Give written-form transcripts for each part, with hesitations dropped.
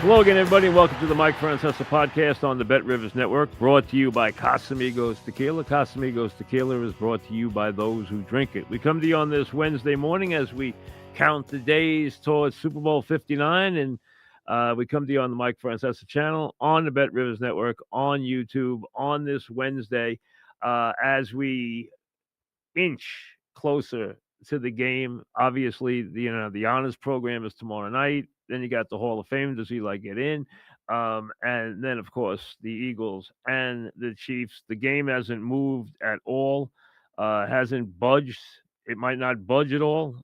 Hello again, everybody. Welcome to the Mike Francesa podcast on the Bet Rivers Network, brought to you by Casamigos Tequila. Casamigos Tequila is brought to you by those who drink it. We come to you on this Wednesday morning as we count the days towards Super Bowl 59, and we come to you on the Mike Francesa channel, on the Bet Rivers Network, on YouTube, on this Wednesday, as we inch closer to the game. Obviously, the honors program is tomorrow night. Then you got the Hall of Fame. Does Eli get in? And then, of course, the Eagles and the Chiefs. The game hasn't moved at all. Hasn't budged. It might not budge at all.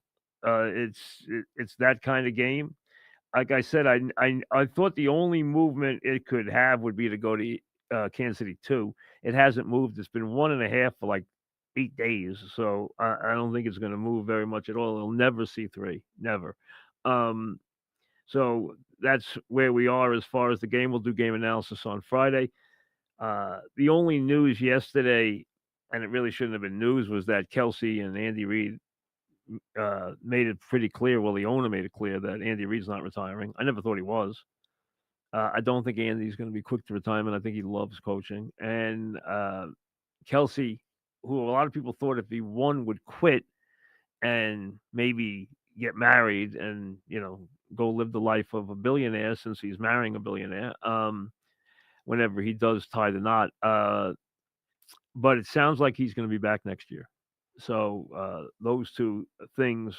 It's that kind of game. Like I said, I thought the only movement it could have would be to go to Kansas City 2. It hasn't moved. It's been 1.5 for like 8 days, so I don't think it's going to move very much at all. It'll never see 3, never. So that's where we are as far as the game. We'll do game analysis on Friday. The only news yesterday, and it really shouldn't have been news, was that Kelsey and Andy Reid made it pretty clear. Well, the owner made it clear that Andy Reid's not retiring. I never thought he was. I don't think Andy's going to be quick to retirement. I think he loves coaching. And Kelsey, who a lot of people thought if he won would quit and maybe get married and, go live the life of a billionaire since he's marrying a billionaire, whenever he does tie the knot. But it sounds like he's going to be back next year. So those two things.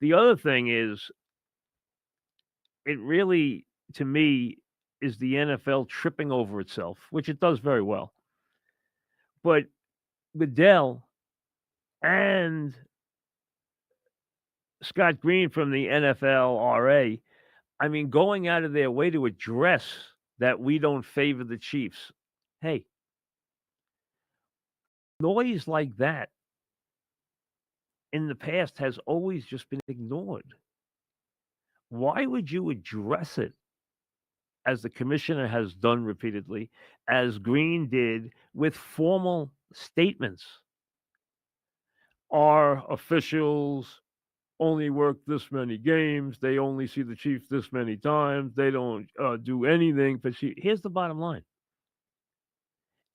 The other thing is, it really, to me, is the NFL tripping over itself, which it does very well. But Goodell and Scott Green from the NFLRA, I mean, going out of their way to address that we don't favor the Chiefs. Hey, noise like that in the past has always just been ignored. Why would you address it as the commissioner has done repeatedly, as Green did with formal statements? Our officials only work this many games. They only see the Chiefs this many times. They don't do anything for Chiefs. Here's the bottom line.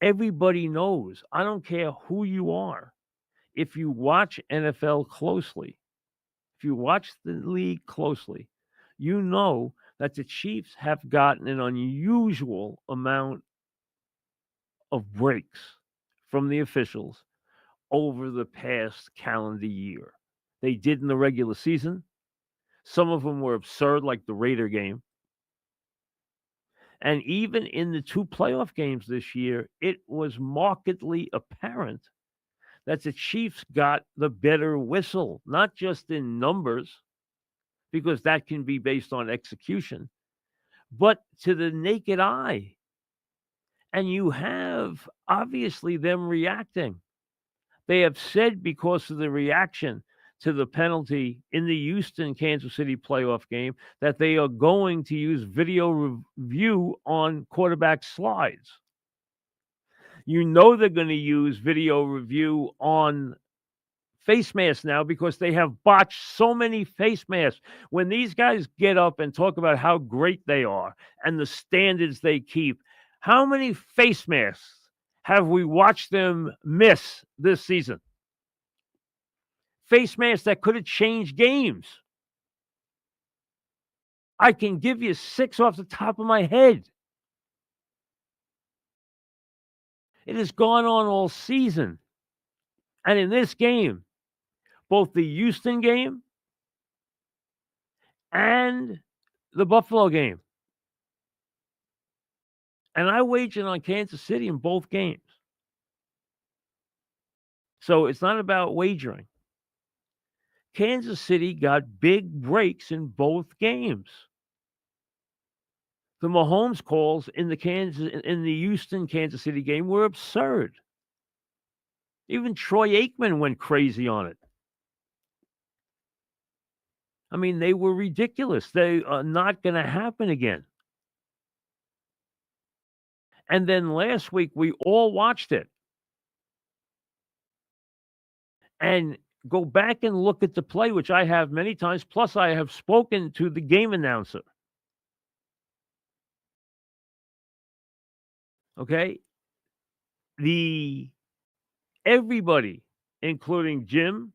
Everybody knows. I don't care who you are. If you watch NFL closely, if you watch the league closely, you know that the Chiefs have gotten an unusual amount of breaks from the officials over the past calendar year. They did in the regular season. Some of them were absurd, like the Raider game. And even in the 2 playoff games this year, it was markedly apparent that the Chiefs got the better whistle, not just in numbers, because that can be based on execution, but to the naked eye. And you have, obviously, them reacting. They have said, because of the reaction to the penalty in the Houston-Kansas City playoff game, that they are going to use video review on quarterback slides. You know they're going to use video review on face masks now because they have botched so many face masks. When these guys get up and talk about how great they are and the standards they keep, how many face masks have we watched them miss this season? Face masks that could have changed games. I can give you 6 off the top of my head. It has gone on all season. And in this game, both the Houston game and the Buffalo game. And I wagered on Kansas City in both games. So it's not about wagering. Kansas City got big breaks in both games. The Mahomes calls in the Houston Kansas City game were absurd. Even Troy Aikman went crazy on it. I mean, they were ridiculous. They are not going to happen again. And then last week, we all watched it. And go back and look at the play, which I have many times. Plus, I have spoken to the game announcer. Okay? Everybody, including Jim,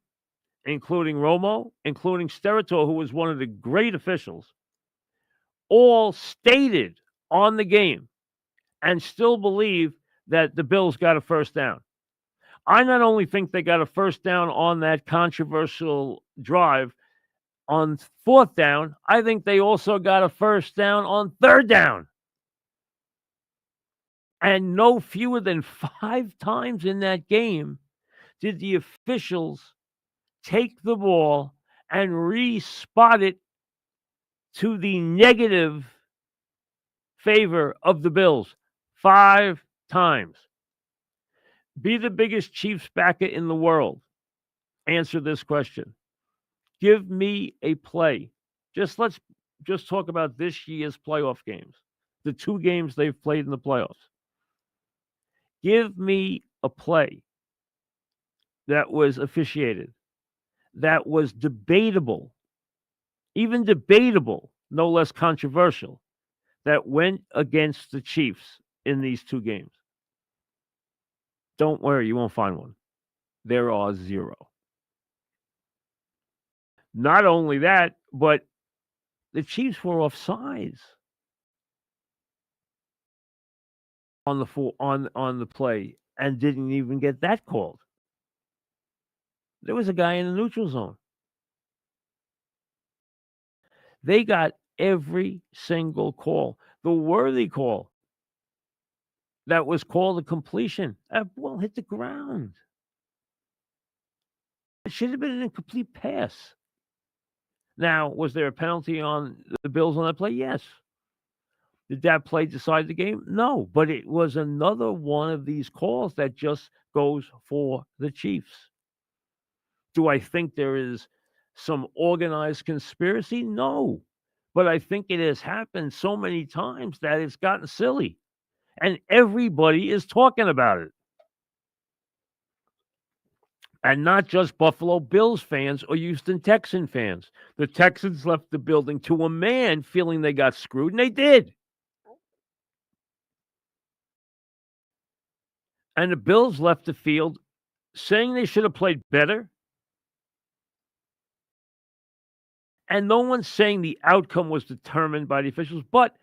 including Romo, including Steratore, who was one of the great officials, all stated on the game and still believe that the Bills got a first down. I not only think they got a first down on that controversial drive on fourth down, I think they also got a first down on third down. And no fewer than 5 times in that game did the officials take the ball and re-spot it to the negative favor of the Bills. 5 times. Be the biggest Chiefs backer in the world. Answer this question. Give me a play. Let's talk about this year's playoff games. The 2 games they've played in the playoffs. Give me a play that was officiated, that was debatable, even debatable, no less controversial, that went against the Chiefs in these 2 games. Don't worry, you won't find one. There are 0. Not only that, but the Chiefs were offsides on the play and didn't even get that called. There was a guy in the neutral zone. They got every single call. The Worthy call that was called a completion. That ball hit the ground. It should have been an incomplete pass. Now, was there a penalty on the Bills on that play? Yes. Did that play decide the game? No, but it was another one of these calls that just goes for the Chiefs. Do I think there is some organized conspiracy? No, but I think it has happened so many times that it's gotten silly, and everybody is talking about it. And not just Buffalo Bills fans or Houston Texan fans. The Texans left the building to a man feeling they got screwed, and they did. And the Bills left the field saying they should have played better. And no one's saying the outcome was determined by the officials, but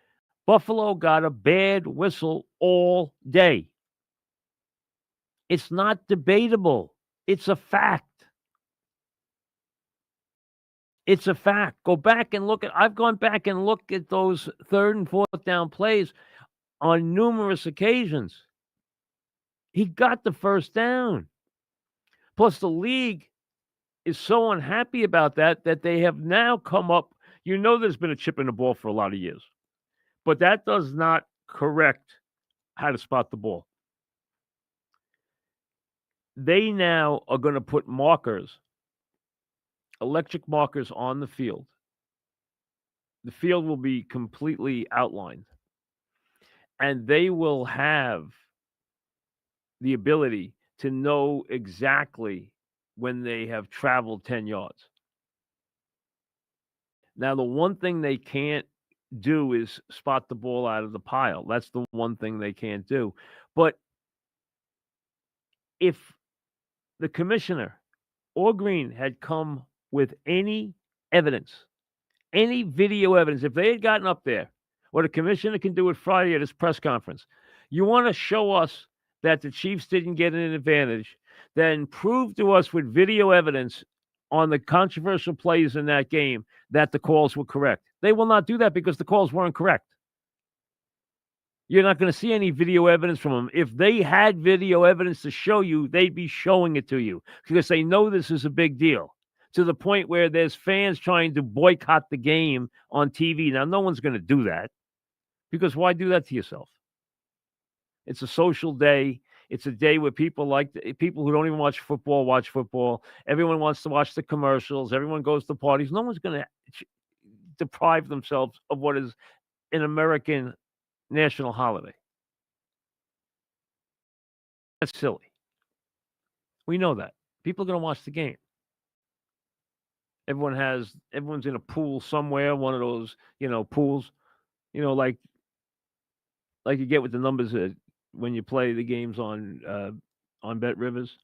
Buffalo got a bad whistle all day. It's not debatable. It's a fact. It's a fact. Go back and look at, I've gone back and looked at those third and fourth down plays on numerous occasions. He got the first down. Plus, the league is so unhappy about that they have now come up. There's been a chip in the ball for a lot of years, but that does not correct how to spot the ball. They now are going to put markers, electric markers on the field. The field will be completely outlined, and they will have the ability to know exactly when they have traveled 10 yards. Now, the one thing they can't do is spot the ball out of the pile. That's the one thing they can't do. But if the commissioner or Green had come with any evidence, any video evidence, if they had gotten up there, what a commissioner can do it Friday at his press conference, you want to show us that the Chiefs didn't get an advantage, then prove to us with video evidence on the controversial plays in that game that the calls were correct. They will not do that because the calls weren't correct. You're not going to see any video evidence from them. If they had video evidence to show you, they'd be showing it to you because they know this is a big deal, to the point where there's fans trying to boycott the game on TV. Now, no one's going to do that because why do that to yourself? It's a social day. It's a day where people who don't even watch football watch football. Everyone wants to watch the commercials. Everyone goes to parties. No one's going to deprive themselves of what is an American national holiday. That's silly. We know that. People are going to watch the game. Everyone's in a pool somewhere, one of those, pools, like you get with the numbers when you play the games on Bet Rivers,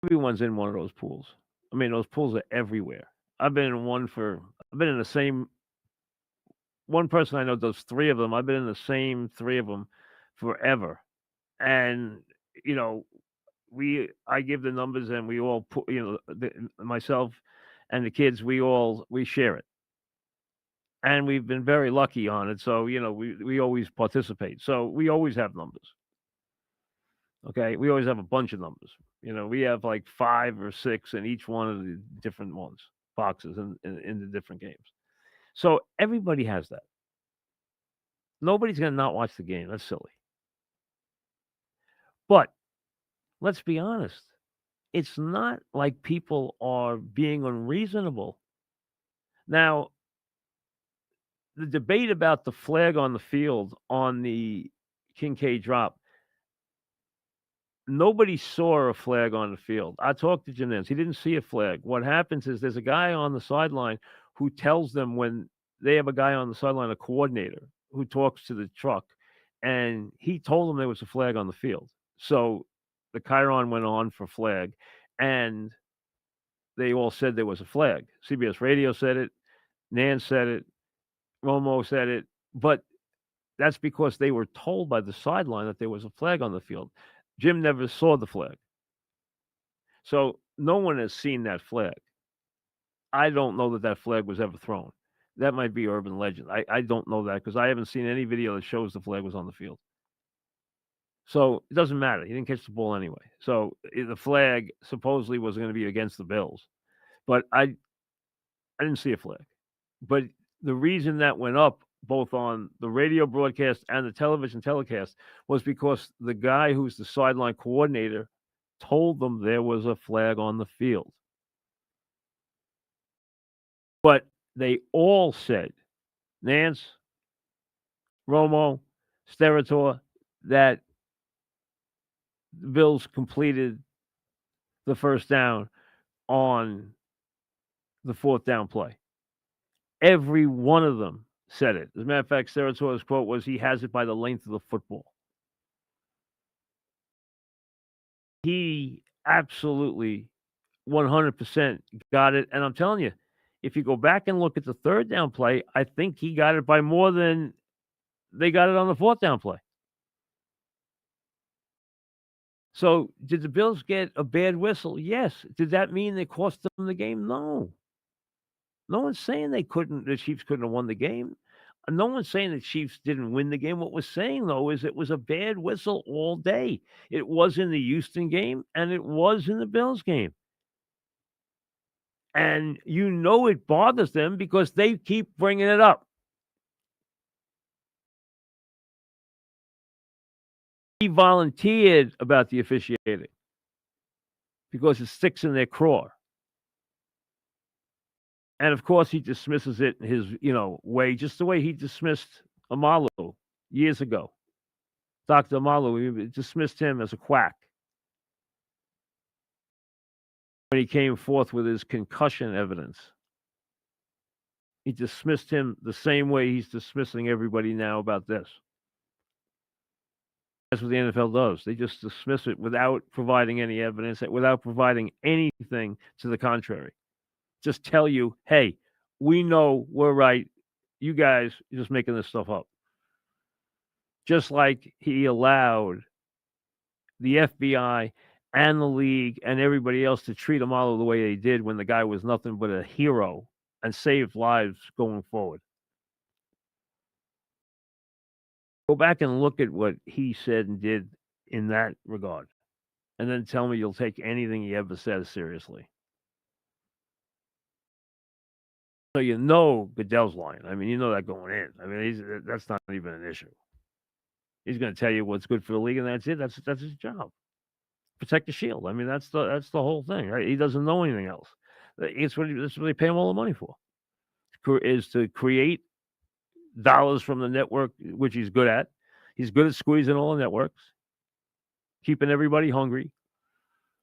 everyone's in one of those pools. I mean, those pools are everywhere. I've been in one for. I've been in the same. One person I know does three of them. I've been in the same three of them forever, and you know, I give the numbers, and we all put. Myself and the kids, we share it, and we've been very lucky on it. So we always participate. So we always have numbers. Okay, we always have a bunch of numbers. We have like 5 or 6 in each one of the different ones boxes in the different games. So everybody has that. Nobody's gonna not watch the game. That's silly. But let's be honest. It's not like people are being unreasonable. Now, the debate about the flag on the field on the Kincaid drop, nobody saw a flag on the field. I talked to Jim Nance. He didn't see a flag. What happens is there's a guy on the sideline who tells them when they have a guy on the sideline, a coordinator, who talks to the truck, and he told them there was a flag on the field. So the chyron went on for flag, and they all said there was a flag. CBS Radio said it, Nance said it, Romo said it, but that's because they were told by the sideline that there was a flag on the field. Jim never saw the flag. So no one has seen that flag. I don't know that flag was ever thrown. That might be urban legend. I don't know that because I haven't seen any video that shows the flag was on the field. So it doesn't matter. He didn't catch the ball anyway. So the flag supposedly was going to be against the Bills. But I didn't see a flag. But the reason that went up both on the radio broadcast and the television telecast was because the guy who's the sideline coordinator told them there was a flag on the field. But they all said, Nance, Romo, Steratore, that the Bills completed the first down on the fourth down play. Every one of them said it. As a matter of fact, Seratore's quote was, he has it by the length of the football. He absolutely 100% got it. And I'm telling you, if you go back and look at the third down play, I think he got it by more than they got it on the fourth down play. So did the Bills get a bad whistle? Yes. Did that mean they cost them the game? No. No one's saying the Chiefs couldn't have won the game. No one's saying the Chiefs didn't win the game. What we're saying, though, is it was a bad whistle all day. It was in the Houston game, and it was in the Bills game. And it bothers them because they keep bringing it up. He volunteered about the officiating because it sticks in their craw. And of course, he dismisses it in his, way, just the way he dismissed Amalu years ago. Dr. Amalu, he dismissed him as a quack when he came forth with his concussion evidence. He dismissed him the same way he's dismissing everybody now about this. That's what the NFL does. They just dismiss it without providing any evidence, without providing anything to the contrary. Just tell you, hey, we know we're right. You guys are just making this stuff up. Just like he allowed the FBI and the league and everybody else to treat him all the way they did when the guy was nothing but a hero and saved lives going forward. Go back and look at what he said and did in that regard, and then tell me you'll take anything he ever says seriously. So Goodell's lying. I mean, that going in. I mean, that's not even an issue. He's going to tell you what's good for the league, and that's it. That's his job. Protect the shield. I mean, that's the whole thing, right? He doesn't know anything else. That's what they pay him all the money for, is to create dollars from the network, which he's good at. He's good at squeezing all the networks, keeping everybody hungry,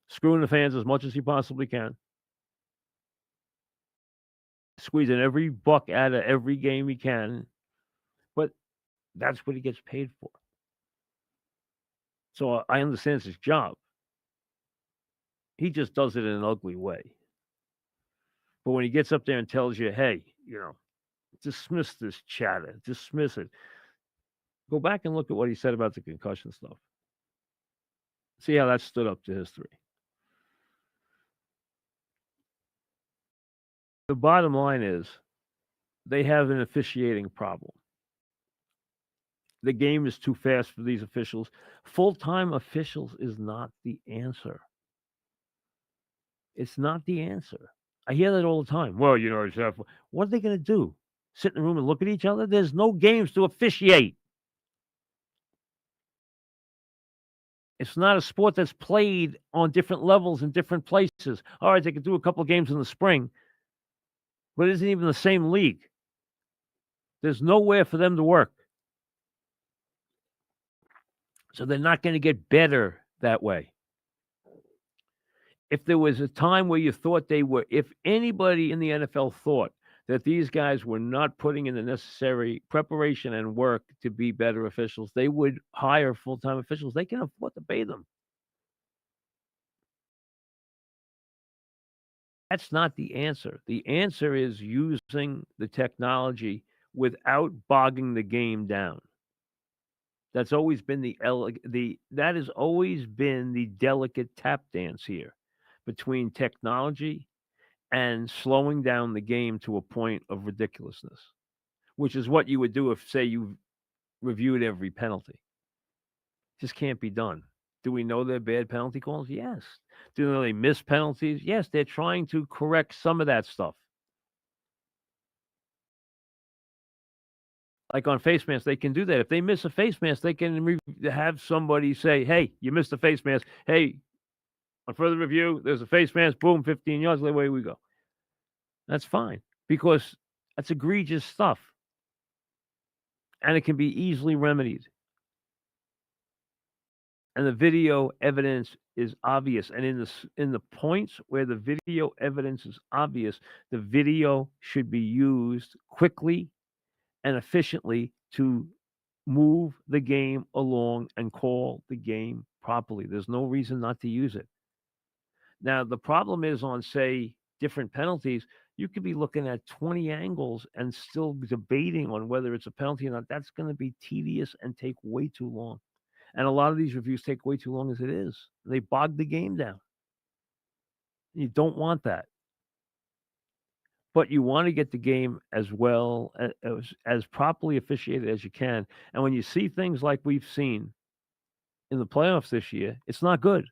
screwing the fans as much as he possibly can, squeezing every buck out of every game he can. But That's what he gets paid for. So I understand it's his job. He just does it in an ugly way. But when he gets up there and tells you, hey, dismiss this chatter, dismiss it, go back and look at what he said about the concussion stuff. See how that stood up to history. The bottom line is they have an officiating problem. The game is too fast for these officials. Full-time officials is not the answer. It's not the answer. I hear that all the time. Well, what are they going to do? Sit in the room and look at each other? There's no games to officiate. It's not a sport that's played on different levels in different places. All right, they could do a couple of games in the spring, but it isn't even the same league. There's nowhere for them to work. So they're not going to get better that way. If there was a time where you thought they were, if anybody in the NFL thought that these guys were not putting in the necessary preparation and work to be better officials, they would hire full-time officials. They can afford to pay them. That's not the answer. The answer is using the technology without bogging the game down. That's always been that has always been the delicate tap dance here between technology and slowing down the game to a point of ridiculousness, which is what you would do if, say, you reviewed every penalty. Just can't be done. Do we know they're bad penalty calls? Yes. Do they miss penalties? Yes. They're trying to correct some of that stuff. Like on face mask, they can do that. If they miss a face mask, they can have somebody say, hey, you missed a face mask. Hey, on further review, there's a face mask. Boom, 15 yards. Away we go. That's fine because that's egregious stuff. And it can be easily remedied. And the video evidence is obvious. And in the points where the video evidence is obvious, the video should be used quickly and efficiently to move the game along and call the game properly. There's no reason not to use it. Now, the problem is on, say, different penalties, you could be looking at 20 angles and still debating on whether it's a penalty or not. That's going to be tedious and take way too long. And a lot of these reviews take way too long as it is. They bog the game down. You don't want that. But you want to get the game as well as properly officiated as you can. And when you see things like we've seen in the playoffs this year, it's not good.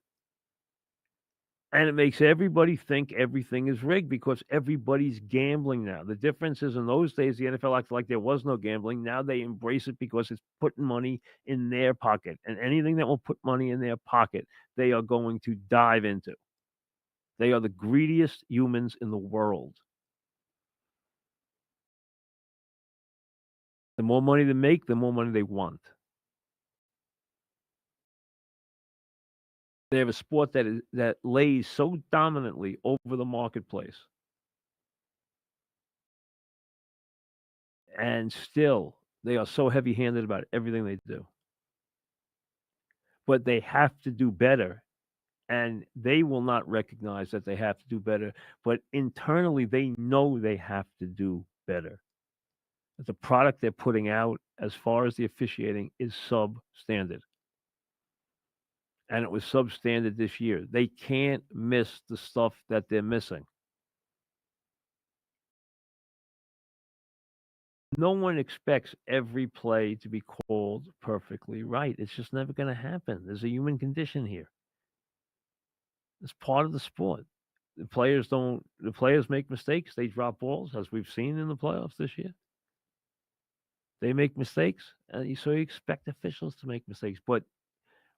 And it makes everybody think everything is rigged because everybody's gambling now. The difference is in those days, the NFL acted like there was no gambling. Now they embrace it because it's putting money in their pocket. And anything that will put money in their pocket, they are going to dive into. They are the greediest humans in the world. The more money they make, the more money they want. They have a sport that lays so dominantly over the marketplace. And still, they are so heavy-handed about everything they do. But they have to do better, and they will not recognize that they have to do better. But internally, they know they have to do better. That the product they're putting out, as far as the officiating, is substandard. And it was substandard this year. They can't miss the stuff that they're missing. No one expects every play to be called perfectly right. It's just never going to happen. There's a human condition here. It's part of the sport. The players make mistakes. They drop balls, as we've seen in the playoffs this year. They make mistakes, and so you expect officials to make mistakes. But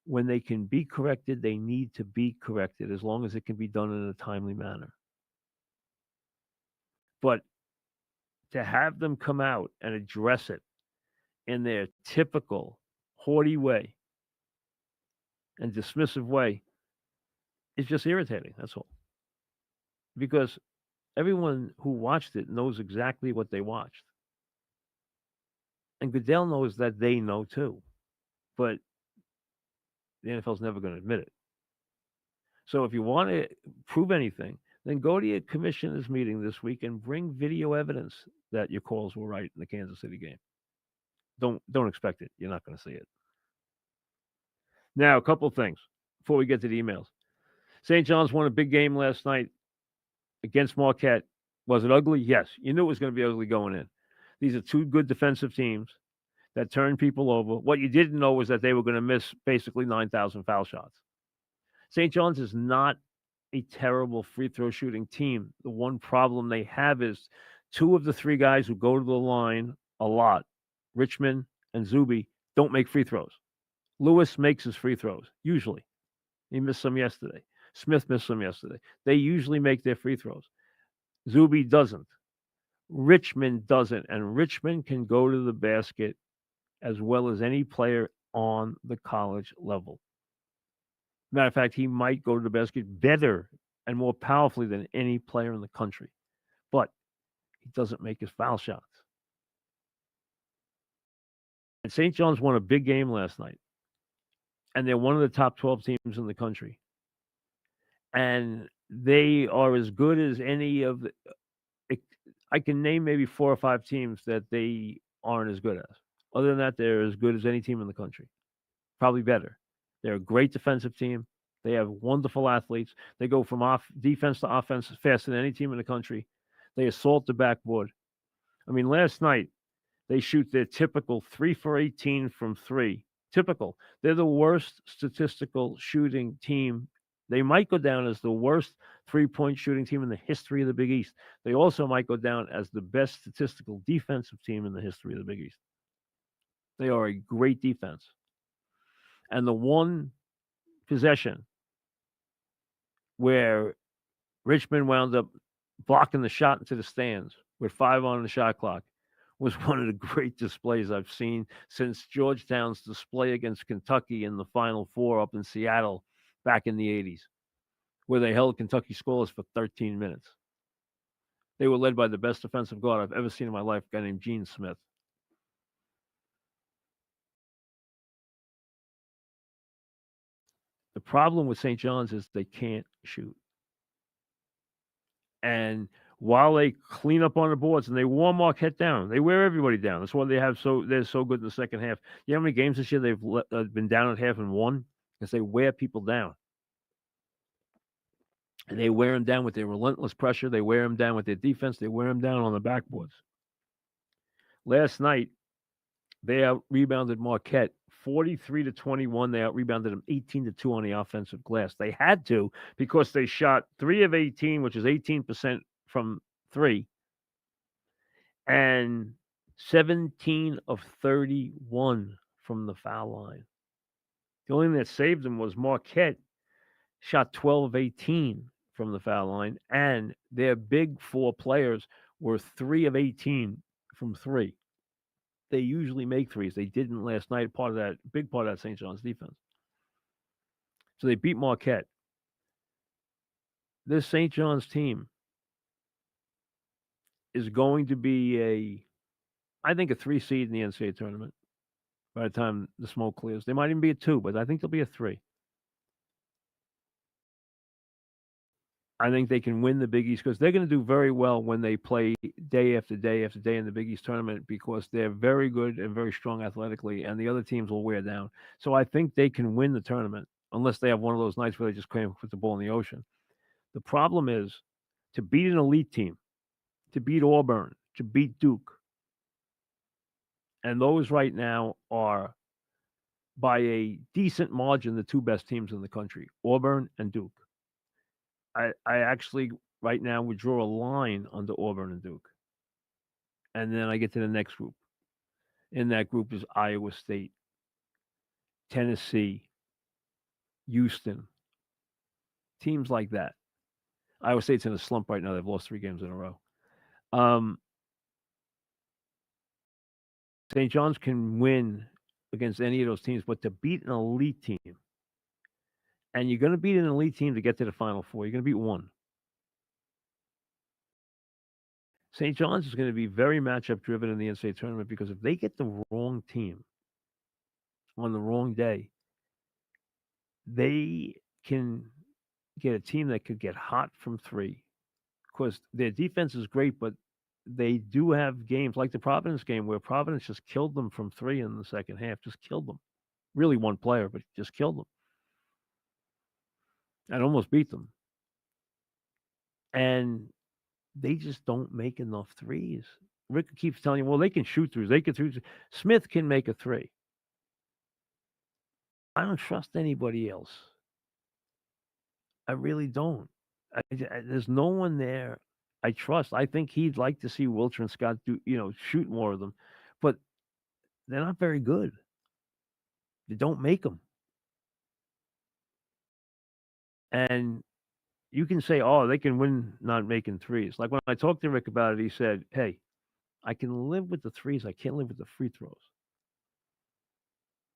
when they can be corrected, they need to be corrected as long as it can be done in a timely manner. But to have them come out and address it in their typical haughty way and dismissive way is just irritating. That's all. Because everyone who watched it knows exactly what they watched. And Goodell knows that they know too, but the NFL's never going to admit it. So if you want to prove anything, then go to your commissioners meeting this week and bring video evidence that your calls were right in the Kansas City game. Don't expect it. You're not going to see it. Now, a couple of things before we get to the emails. St. John's won a big game last night against Marquette. Was it ugly? Yes. You knew it was going to be ugly going in. These are two good defensive teams that turn people over. What you didn't know was that they were going to miss basically 9,000 foul shots. St. John's is not a terrible free throw shooting team. The one problem they have is two of the three guys who go to the line a lot, Richmond and Zuby, don't make free throws. Lewis makes his free throws, usually. He missed some yesterday. Smith missed some yesterday. They usually make their free throws. Zuby doesn't. Richmond doesn't. And Richmond can go to the basket as well as any player on the college level. Matter of fact, he might go to the basket better and more powerfully than any player in the country. But he doesn't make his foul shots. And St. John's won a big game last night. And they're one of the top 12 teams in the country. And they are as good as any of the. I can name maybe 4 or 5 teams that they aren't as good as. Other than that, they're as good as any team in the country. Probably better. They're a great defensive team. They have wonderful athletes. They go from defense to offense faster than any team in the country. They assault the backboard. I mean, last night, they shoot their typical 3 for 18 from 3. Typical. They're the worst statistical shooting team. They might go down as the worst three-point shooting team in the history of the Big East. They also might go down as the best statistical defensive team in the history of the Big East. They are a great defense. And the one possession where Richmond wound up blocking the shot into the stands with 5 on the shot clock was one of the great displays I've seen since Georgetown's display against Kentucky in the Final Four up in Seattle back in the 80s, where they held Kentucky scoreless for 13 minutes. They were led by the best defensive guard I've ever seen in my life, a guy named Gene Smith. The problem with St. John's is they can't shoot. And while they clean up on the boards and they wore Marquette down, they wear everybody down. That's why they're so good in the second half. You know how many games this year they've been down at half and won? Because they wear people down. And they wear them down with their relentless pressure. They wear them down with their defense. They wear them down on the backboards. Last night, they out rebounded Marquette 43-21. They out rebounded them 18-2 on the offensive glass. They had to because they shot 3 of 18, which is 18% from 3, and 17 of 31 from the foul line. The only thing that saved them was Marquette shot 12 of 18 from the foul line, and their big 4 players were 3 of 18 from 3. They usually make threes. They didn't last night. Big part of that St. John's defense. So they beat Marquette. This St. John's team is going to be I think a 3 seed in the NCAA tournament by the time the smoke clears. They might even be a 2, but I think they'll be a 3. I think they can win the Big East because they're going to do very well when they play day after day after day in the Big East tournament because they're very good and very strong athletically, and the other teams will wear down. So I think they can win the tournament unless they have one of those nights where they just can't put the ball in the ocean. The problem is to beat an elite team, to beat Auburn, to beat Duke, and those right now are by a decent margin the 2 best teams in the country, Auburn and Duke. I actually right now would draw a line under Auburn and Duke. And then I get to the next group. In that group is Iowa State, Tennessee, Houston, teams like that. Iowa State's in a slump right now. They've lost 3 games in a row. St. John's can win against any of those teams, but to beat an elite team, and you're going to beat an elite team to get to the Final Four, you're going to beat one. St. John's is going to be very matchup driven in the NCAA tournament because if they get the wrong team on the wrong day, they can get a team that could get hot from three. Of course, their defense is great, but they do have games like the Providence game where Providence just killed them from three in the second half, just killed them. Really one player, but just killed them and almost beat them. And they just don't make enough threes. Rick keeps telling you, well, they can shoot threes. They can shoot. Smith can make a three. I don't trust anybody else. I really don't. There's no one there I trust. I think he'd like to see Wilcher and Scott shoot more of them, but they're not very good. They don't make them. And you can say, oh, they can win not making threes. Like when I talked to Rick about it, he said, hey, I can live with the threes. I can't live with the free throws.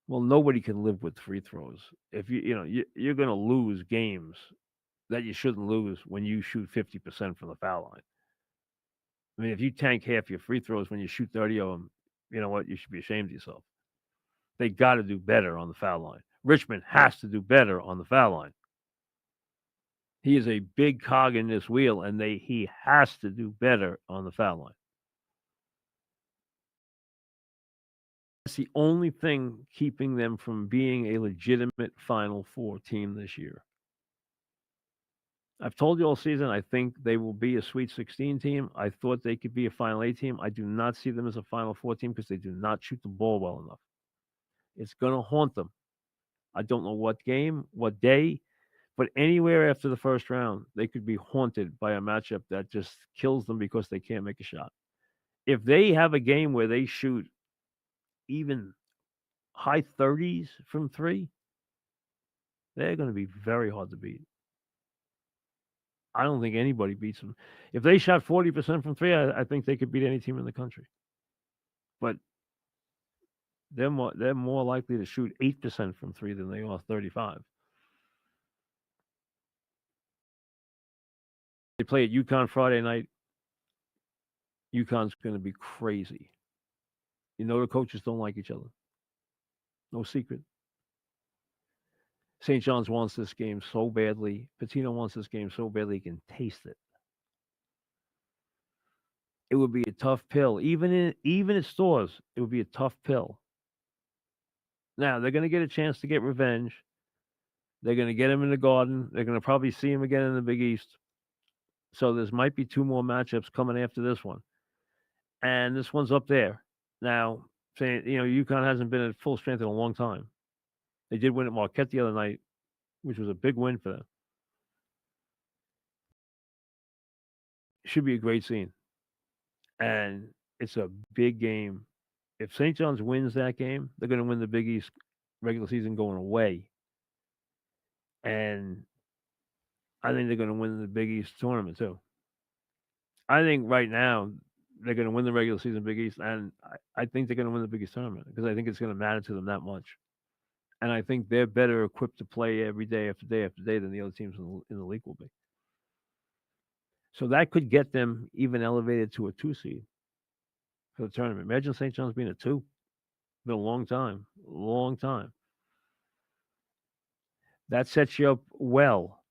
Well, nobody can live with free throws. If you're going to lose games that you shouldn't lose when you shoot 50% from the foul line. I mean, if you tank half your free throws when you shoot 30 of them, you know what? You should be ashamed of yourself. They got to do better on the foul line. Richmond has to do better on the foul line. He is a big cog in this wheel, and he has to do better on the foul line. That's the only thing keeping them from being a legitimate Final Four team this year. I've told you all season, I think they will be a Sweet 16 team. I thought they could be a Final 8 team. I do not see them as a Final 4 team because they do not shoot the ball well enough. It's going to haunt them. I don't know what game, what day, but anywhere after the first round, they could be haunted by a matchup that just kills them because they can't make a shot. If they have a game where they shoot even high 30s from three, they're going to be very hard to beat. I don't think anybody beats them. If they shot 40% from three, I think they could beat any team in the country. But they're more likely to shoot 8% from three than they are 35. They play at UConn Friday night. UConn's going to be crazy. You know the coaches don't like each other. No secret. St. John's wants this game so badly. Pitino wants this game so badly he can taste it. It would be a tough pill. Even at Stores, it would be a tough pill. Now, they're going to get a chance to get revenge. They're going to get him in the Garden. They're going to probably see him again in the Big East. So there might be two more matchups coming after this one. And this one's up there. Now, saying, UConn hasn't been at full strength in a long time. They did win at Marquette the other night, which was a big win for them. Should be a great scene. And it's a big game. If St. John's wins that game, they're going to win the Big East regular season going away. And I think they're going to win the Big East tournament too. I think right now they're going to win the regular season Big East, and I think they're going to win the Big East tournament because I think it's going to matter to them that much. And I think they're better equipped to play every day after day after day than the other teams in the league will be. So that could get them even elevated to a 2 seed for the tournament. Imagine St. John's being a 2. It's been a long time. Long time. That sets you up well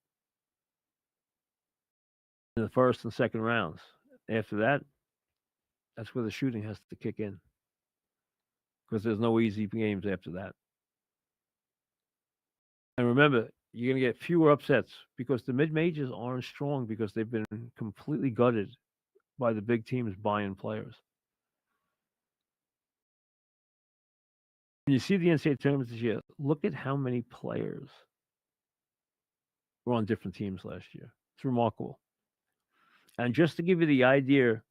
in the first and second rounds. After that, that's where the shooting has to kick in because there's no easy games after that. And remember, you're going to get fewer upsets because the mid-majors aren't strong because they've been completely gutted by the big teams buying players. When you see the NCAA tournament this year, look at how many players were on different teams last year. It's remarkable. And just to give you the idea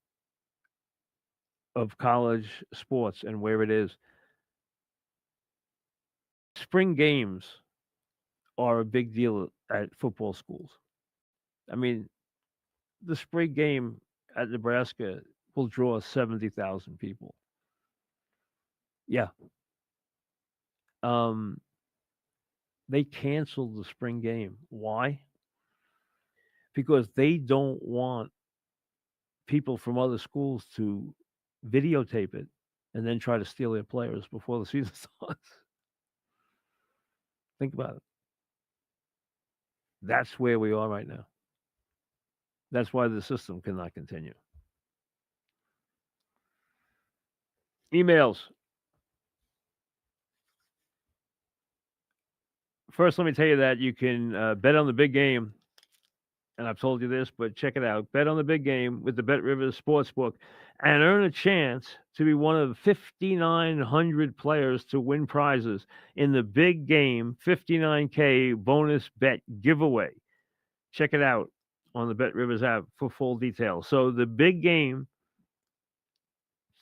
of college sports and where it is, spring games are a big deal at football schools. I mean, the spring game at Nebraska will draw 70,000 people. Yeah. They canceled the spring game. Why? Because they don't want people from other schools to videotape it and then try to steal their players before the season starts. Think about it. That's where we are right now. That's why the system cannot continue. Emails. First, let me tell you that you can bet on the big game. And I've told you this, but check it out. Bet on the big game with the Bet Rivers Sportsbook and earn a chance to be one of 5,900 players to win prizes in the big game 59K bonus bet giveaway. Check it out on the Bet Rivers app for full details. So the big game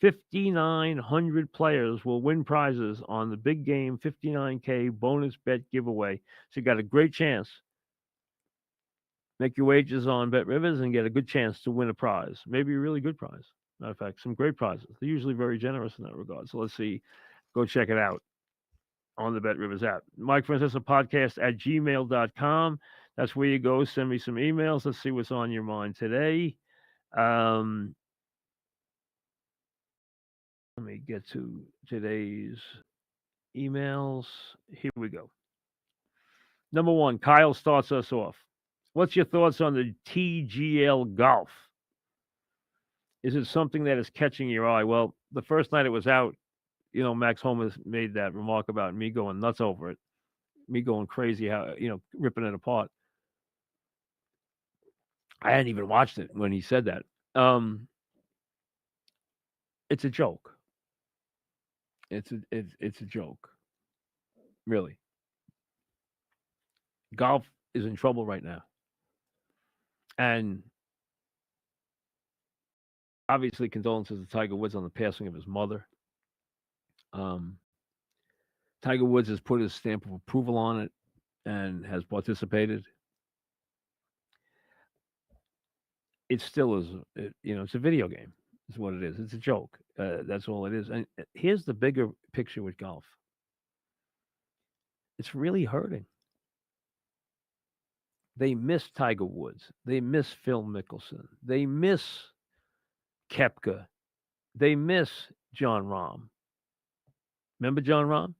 5,900 players will win prizes on the big game 59K bonus bet giveaway. So you got a great chance. Make your wagers on Bet Rivers and get a good chance to win a prize. Maybe a really good prize. Matter of fact, some great prizes. They're usually very generous in that regard. So let's see. Go check it out on the Bet Rivers app. Mike Francesa podcast at gmail.com. That's where you go. Send me some emails. Let's see what's on your mind today. Let me get to today's emails. Here we go. Number one, Kyle starts us off. What's your thoughts on the TGL golf? Is it something that is catching your eye? Well, the first night it was out, Max Homa made that remark about me going nuts over it, me going crazy, how ripping it apart. I hadn't even watched it when he said that. It's a joke. It's a joke, really. Golf is in trouble right now, and obviously condolences to Tiger Woods on the passing of his mother. Tiger Woods has put his stamp of approval on it and has participated. It still is, it's a video game. Is what it is. It's a joke. That's all it is. And here's the bigger picture with golf. It's really hurting. They miss Tiger Woods. They miss Phil Mickelson. They miss Koepka. They miss John Rahm. Remember John Rahm?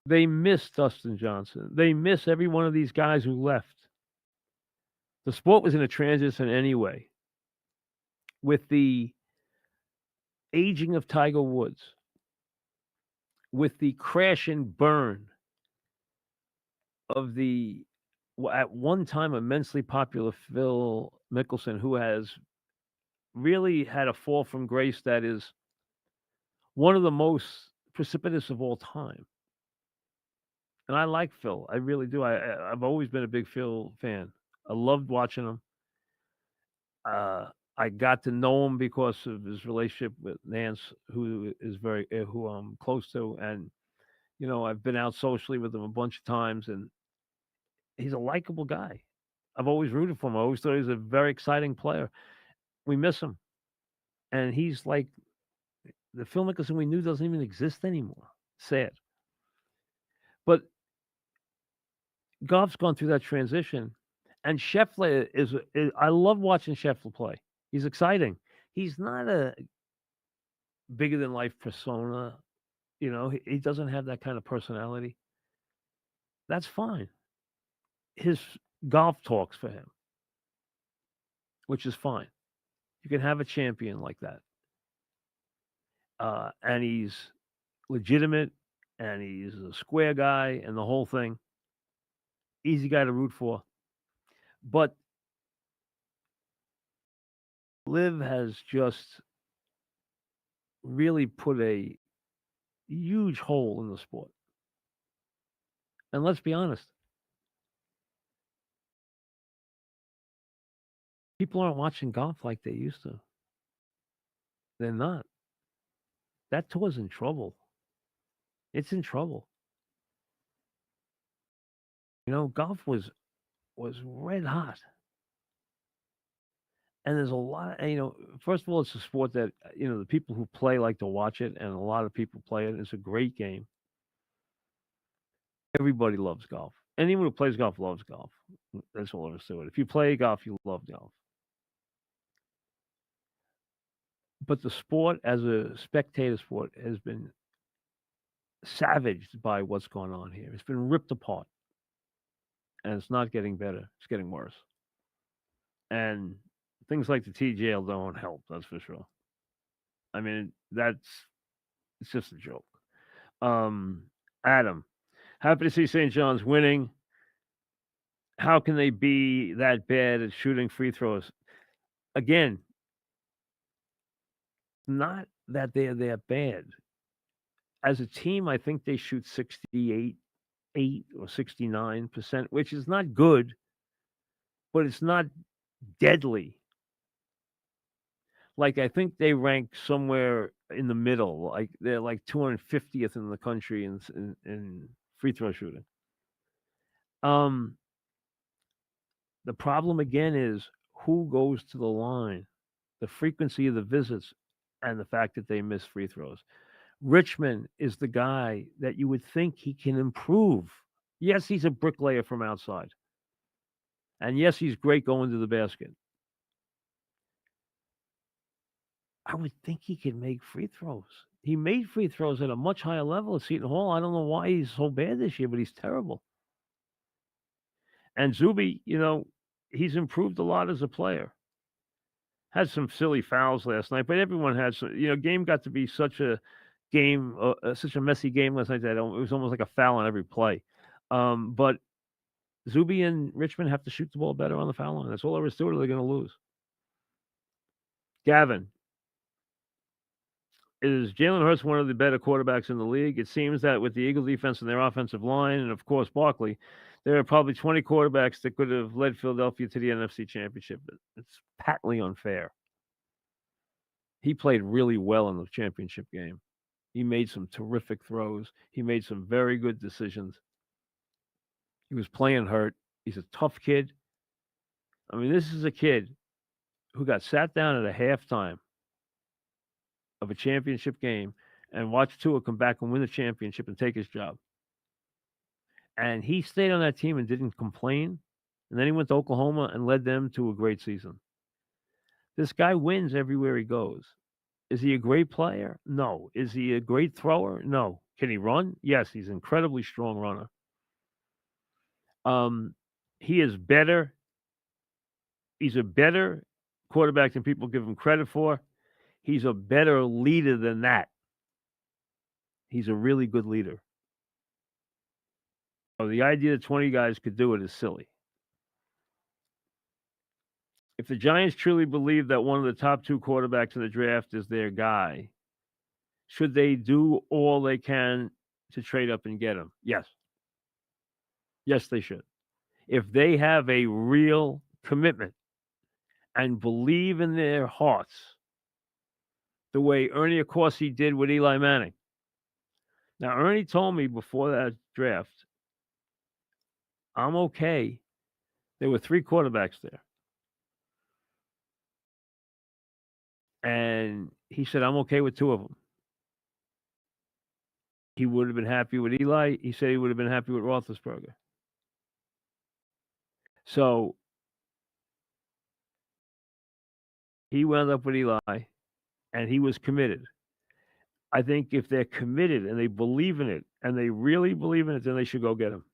They miss Dustin Johnson. They miss every one of these guys who left. The sport was in a transition anyway. With the aging of Tiger Woods, with the crash and burn of the at one time immensely popular Phil Mickelson, who has really had a fall from grace that is one of the most precipitous of all time. And I like Phil. I really do. I've always been a big Phil fan. I loved watching him. I got to know him because of his relationship with Nance, who I'm close to, and I've been out socially with him a bunch of times, and he's a likable guy. I've always rooted for him. I always thought he was a very exciting player. We miss him, and he's like the Phil Mickelson we knew doesn't even exist anymore. Sad, but golf's gone through that transition, and Scheffler is I love watching Scheffler play. He's exciting. He's not a bigger than life persona. He doesn't have that kind of personality. That's fine. His golf talks for him, which is fine. You can have a champion like that. And he's legitimate, and he's a square guy, and the whole thing. Easy guy to root for. But Liv has just really put a huge hole in the sport. And let's be honest, people aren't watching golf like they used to. They're not. That tour's in trouble. It's in trouble. Golf was red hot. And there's a lot, first of all, it's a sport that, the people who play like to watch it, and a lot of people play it. It's a great game. Everybody loves golf. Anyone who plays golf loves golf. That's all there is to it. If you play golf, you love golf. But the sport, as a spectator sport, has been savaged by what's going on here. It's been ripped apart, and it's not getting better. It's getting worse. And things like the TGL don't help. That's for sure. I mean, it's just a joke. Um, Adam, happy to see St. John's winning. How can they be that bad at shooting free throws? Again, not that they're that bad. As a team, I think they shoot 68 or 69%, which is not good, but it's not deadly. Like I think they rank somewhere in the middle. Like they're like 250th in the country in free throw shooting. Um, the problem again is who goes to the line, the frequency of the visits, and the fact that they miss free throws. Richmond is the guy that you would think he can improve. Yes, he's a bricklayer from outside. And yes, he's great going to the basket. I would think he could make free throws. He made free throws at a much higher level at Seton Hall. I don't know why he's so bad this year, but he's terrible. And Zuby, he's improved a lot as a player. Had some silly fouls last night, but everyone had some. Game got to be such a game, such a messy game last night that it was almost like a foul on every play. But Zuby and Richmond have to shoot the ball better on the foul line. That's all there is to it, or they're going to lose. Gavin, is Jalen Hurts one of the better quarterbacks in the league? It seems that with the Eagle defense and their offensive line, and of course Barkley, there are probably 20 quarterbacks that could have led Philadelphia to the NFC Championship. It's patently unfair. He played really well in the championship game. He made some terrific throws. He made some very good decisions. He was playing hurt. He's a tough kid. I mean, this is a kid who got sat down at a halftime of a championship game and watched Tua come back and win the championship and take his job. And he stayed on that team and didn't complain. And then he went to Oklahoma and led them to a great season. This guy wins everywhere he goes. Is he a great player? No. Is he a great thrower? No. Can he run? Yes, he's an incredibly strong runner. He is better. He's a better quarterback than people give him credit for. He's a better leader than that. He's a really good leader. So the idea that 20 guys could do it is silly. If the Giants truly believe that one of the top two quarterbacks in the draft is their guy, should they do all they can to trade up and get him? Yes. Yes, they should. If they have a real commitment and believe in their hearts the way Ernie Accorsi did with Eli Manning. Now, Ernie told me before that draft, I'm okay. There were 3 quarterbacks there. And he said, I'm okay with 2 of them. He would have been happy with Eli. He said he would have been happy with Roethlisberger. So he wound up with Eli, and he was committed. I think if they're committed and they believe in it, and they really believe in it, then they should go get him.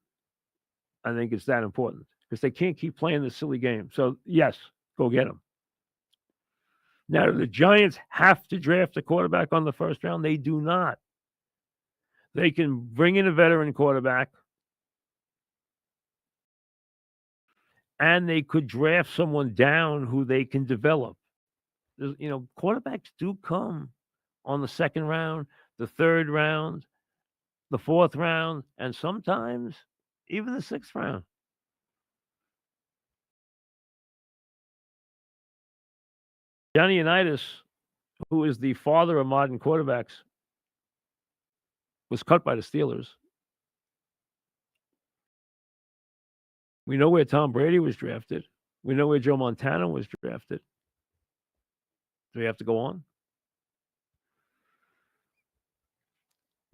I think it's that important because they can't keep playing this silly game. So, yes, go get him. Now, do the Giants have to draft a quarterback on the first round? They do not. They can bring in a veteran quarterback, and they could draft someone down who they can develop. Quarterbacks do come on the second round, the third round, the fourth round, and sometimes even the 6th round. Johnny Unitas, who is the father of modern quarterbacks, was cut by the Steelers. We know where Tom Brady was drafted. We know where Joe Montana was drafted. Do we have to go on?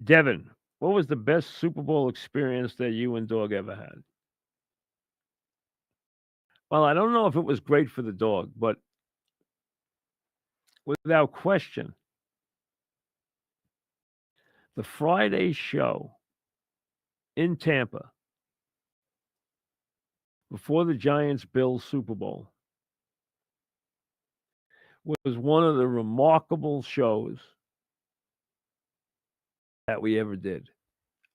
Devin, what was the best Super Bowl experience that you and Dog ever had? Well, I don't know if it was great for the dog, but without question, the Friday show in Tampa before the Giants-Bills Super Bowl was one of the remarkable shows that we ever did.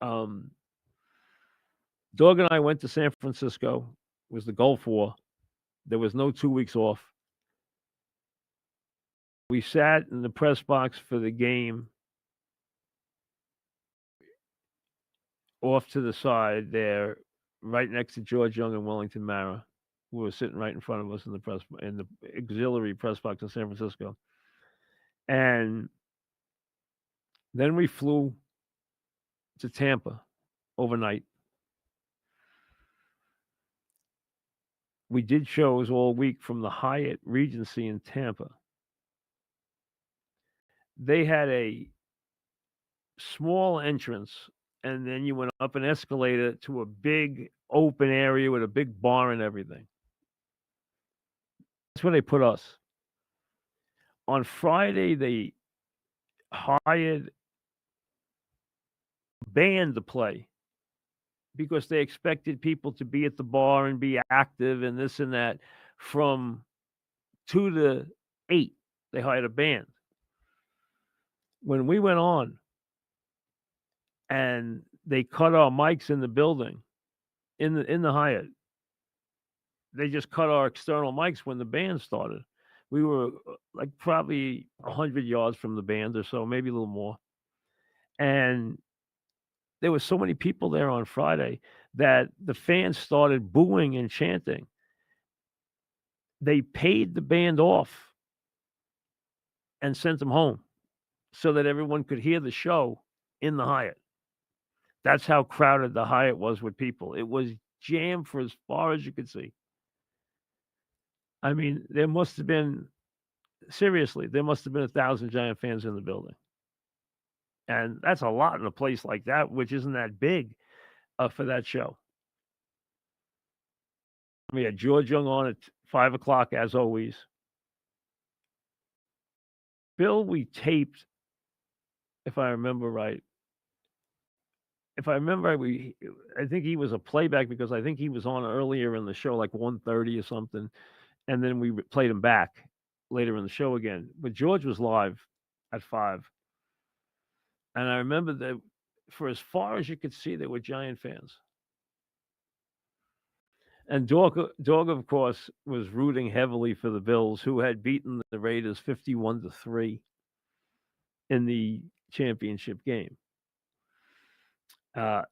Dog and I went to San Francisco. It was the Gulf War. There was no 2 weeks off. We sat in the press box for the game off to the side there, right next to George Young and Wellington Mara, who were sitting right in front of us in the auxiliary press box in San Francisco. And then we flew to Tampa overnight. We did shows all week from the Hyatt Regency in Tampa. They had a small entrance, and then you went up an escalator to a big open area with a big bar and everything. That's where they put us. On Friday, they hired a band to play because they expected people to be at the bar and be active and this and that. From 2 to 8, they hired a band. When we went on and they cut our mics in the building, in the Hyatt, they just cut our external mics when the band started. We were like probably 100 yards from the band or so, maybe a little more. And there were so many people there on Friday that the fans started booing and chanting. They paid the band off and sent them home so that everyone could hear the show in the Hyatt. That's how crowded the Hyatt was with people. It was jammed for as far as you could see. I mean, there must have been 1,000 Giant fans in the building. And that's a lot in a place like that, which isn't that big for that show. We had George Young on at 5 o'clock, as always. Bill, we taped, if I remember right. I think he was a playback because I think he was on earlier in the show, like 1:30 or something. And then we played him back later in the show again. But George was live at 5. And I remember that for as far as you could see, there were Giant fans. And Dog, of course, was rooting heavily for the Bills, who had beaten the Raiders 51-3 in the championship game.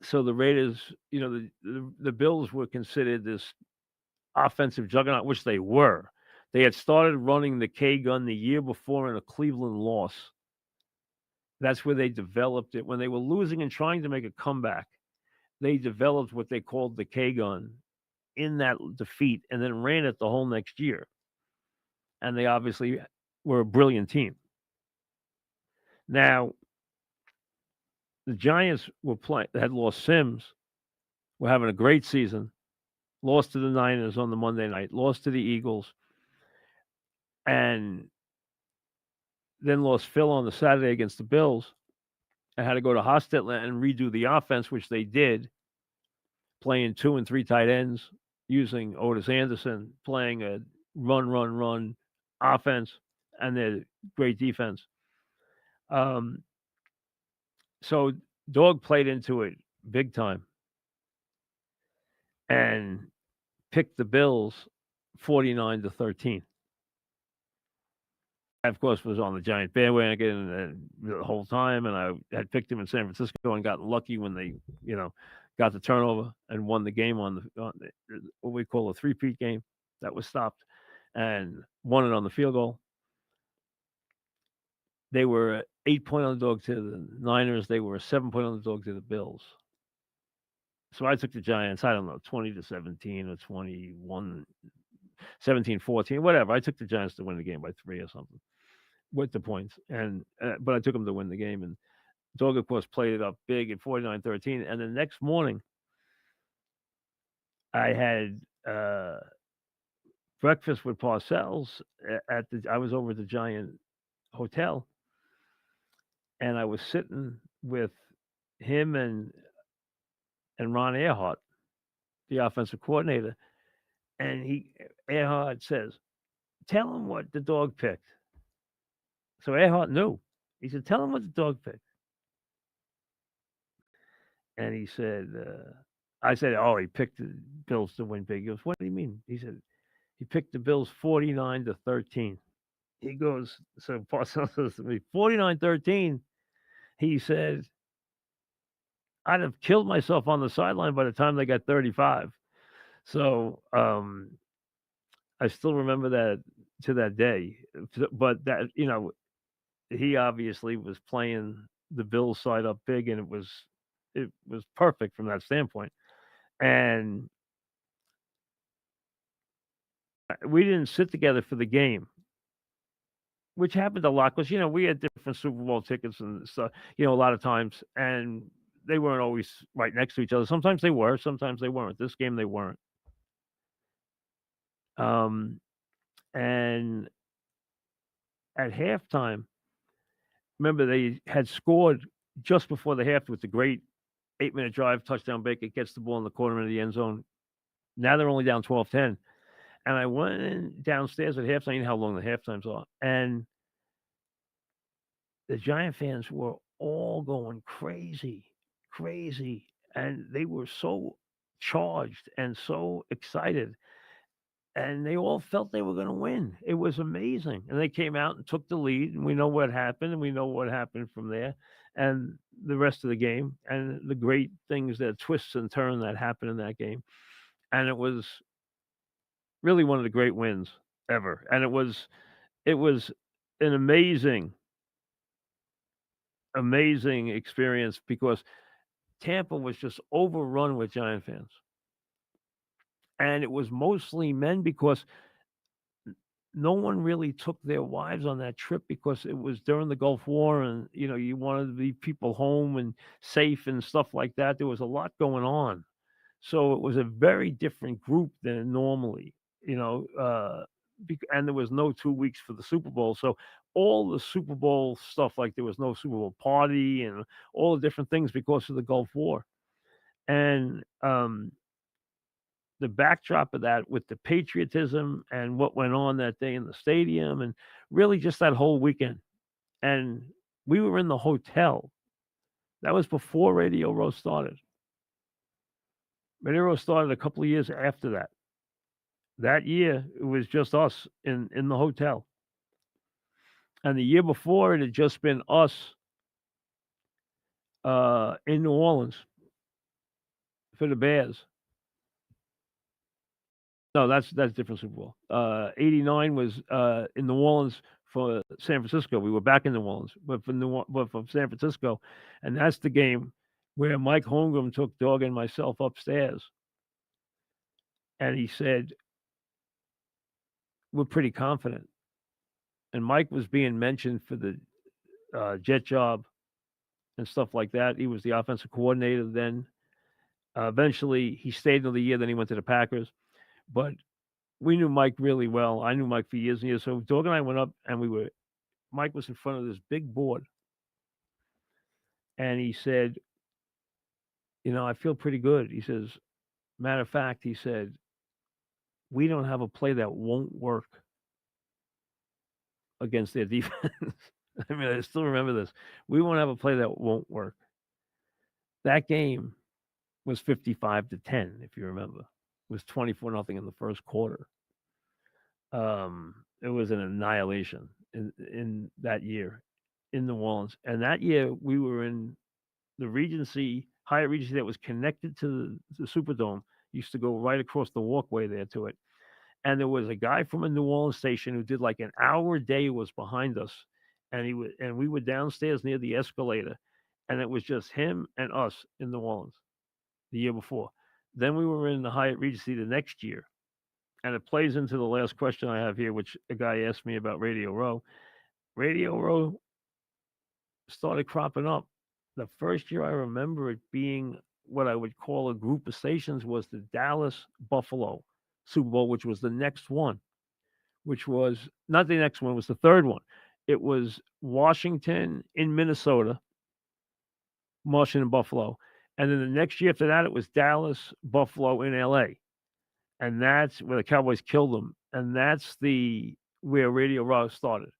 So the Raiders, the Bills were considered this offensive juggernaut, which they were. They had started running the K gun the year before in a Cleveland loss. That's where they developed it. When they were losing and trying to make a comeback, they developed what they called the K gun in that defeat and then ran it the whole next year. And they obviously were a brilliant team. Now, the Giants had lost Sims, were having a great season, lost to the Niners on the Monday night, lost to the Eagles, and then lost Phil on the Saturday against the Bills, and had to go to Hostetler and redo the offense, which they did, playing 2 and 3 tight ends, using Otis Anderson, playing a run offense, and their great defense. So Dog played into it big time and picked the Bills 49-13. I, of course, was on the Giant bandwagon the whole time, and I had picked him in San Francisco and gotten lucky when they, got the turnover and won the game on what we call a three-peat game that was stopped, and won it on the field goal. They were an 8-point underdog to the Niners. They were a 7-point underdog to the Bills. So I took the Giants, I don't know, 20-17 or 21, 17-14, whatever. I took the Giants to win the game by 3 or something with the points. But I took them to win the game. And Dog, of course, played it up big at 49-13. And the next morning, I had breakfast with Parcells I was over at the Giant hotel, and I was sitting with him and Ron Earhart, the offensive coordinator, and Earhart says, "Tell him what the dog picked." So Earhart knew. He said, "Tell him what the dog picked." And he said, "I said, oh, he picked the Bills to win big." He goes, "What do you mean?" He said, "He picked the Bills 49-13." He goes, so Parcells says to me, 49-13. He said, "I'd have killed myself on the sideline by the time they got 35." So I still remember that to that day. But that, he obviously was playing the Bills side up big, and it was perfect from that standpoint. And we didn't sit together for the game, which happened a lot because we had different Super Bowl tickets and stuff. A lot of times, and they weren't always right next to each other. Sometimes they were, sometimes they weren't. This game they weren't. Um, and at halftime, remember they had scored just before the half with the great 8-minute drive, touchdown. Baker gets the ball in the corner of the end zone. Now they're only down 12-10. And I went in downstairs at halftime. You know how long the halftimes are. And the Giant fans were all going crazy, crazy. And they were so charged and so excited. And they all felt they were going to win. It was amazing. And they came out and took the lead. And we know what happened. And we know what happened from there. And the rest of the game and the great things, that twists and turns that happened in that game. And it was really one of the great wins ever. And it was an amazing experience because Tampa was just overrun with Giant fans. And it was mostly men because no one really took their wives on that trip because it was during the Gulf War, and you wanted to be people home and safe and stuff like that. There was a lot going on. So it was a very different group than normally, and there was no 2 weeks for the Super Bowl. So all the Super Bowl stuff, like there was no Super Bowl party and all the different things because of the Gulf War. And the backdrop of that with the patriotism and what went on that day in the stadium and really just that whole weekend. And we were in the hotel. That was before Radio Row started. Radio Row started a couple of years after that. That year, it was just us in the hotel. And the year before, it had just been us in New Orleans for the Bears. No, that's different Super Bowl. 89 was in New Orleans for San Francisco. We were back in New Orleans, but from San Francisco, and that's the game where Mike Holmgren took Dog and myself upstairs, and he said, "We're pretty confident." And Mike was being mentioned for the jet job and stuff like that. He was the offensive coordinator then. Eventually, he stayed another year. Then he went to the Packers. But we knew Mike really well. I knew Mike for years and years. So Dog and I went up, and Mike was in front of this big board, and he said, "I feel pretty good." He says, "Matter of fact," he said, "we don't have a play that won't work against their defense." I mean, I still remember this. We won't have a play that won't work. That game was 55-10, if you remember. It was 24-0 in the first quarter. It was an annihilation in that year in New Orleans. And that year we were in the Hyatt Regency that was connected to the Superdome. Used to go right across the walkway there to it. And there was a guy from a New Orleans station who did like an hour a day, was behind us, and we were downstairs near the escalator, and it was just him and us in New Orleans the year before. Then we were in the Hyatt Regency the next year, and it plays into the last question I have here, which a guy asked me about Radio Row. Radio Row started cropping up. The first year I remember it being what I would call a group of stations was the Dallas Buffalo Super Bowl, which was the next one, which was not the next one, it was the third one. it was Washington in Minnesota, Washington, Buffalo, and then the next year after that, it was Dallas, Buffalo, in LA, and that's where the Cowboys killed them, and that's the where Radio Row started.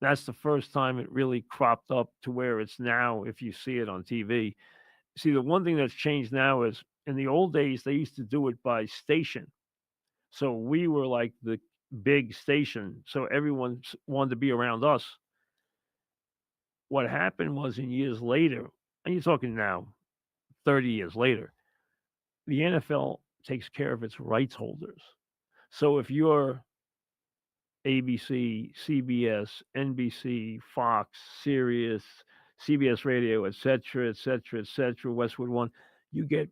That's the first time it really cropped up to where it's now. If you see it on TV, see the one thing that's changed now is in the old days they used to do it by station, so we were like the big station, so everyone wanted to be around us. What happened was in years later, and you're talking now 30 years later, the NFL takes care of its rights holders. So if you're ABC, CBS, NBC, Fox, Sirius, CBS Radio, etc., etc., etc., Westwood One, you get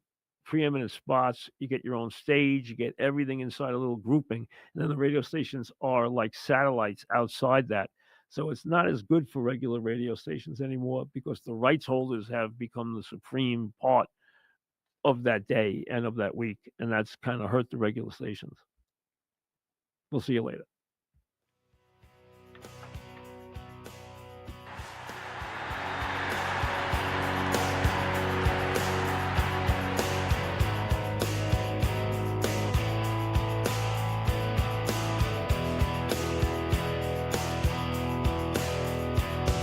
preeminent spots. You get your own stage. You get everything inside a little grouping. And then the radio stations are like satellites outside that. So it's not as good for regular radio stations anymore because the rights holders have become the supreme part of that day and of that week. And that's kind of hurt the regular stations. We'll see you later.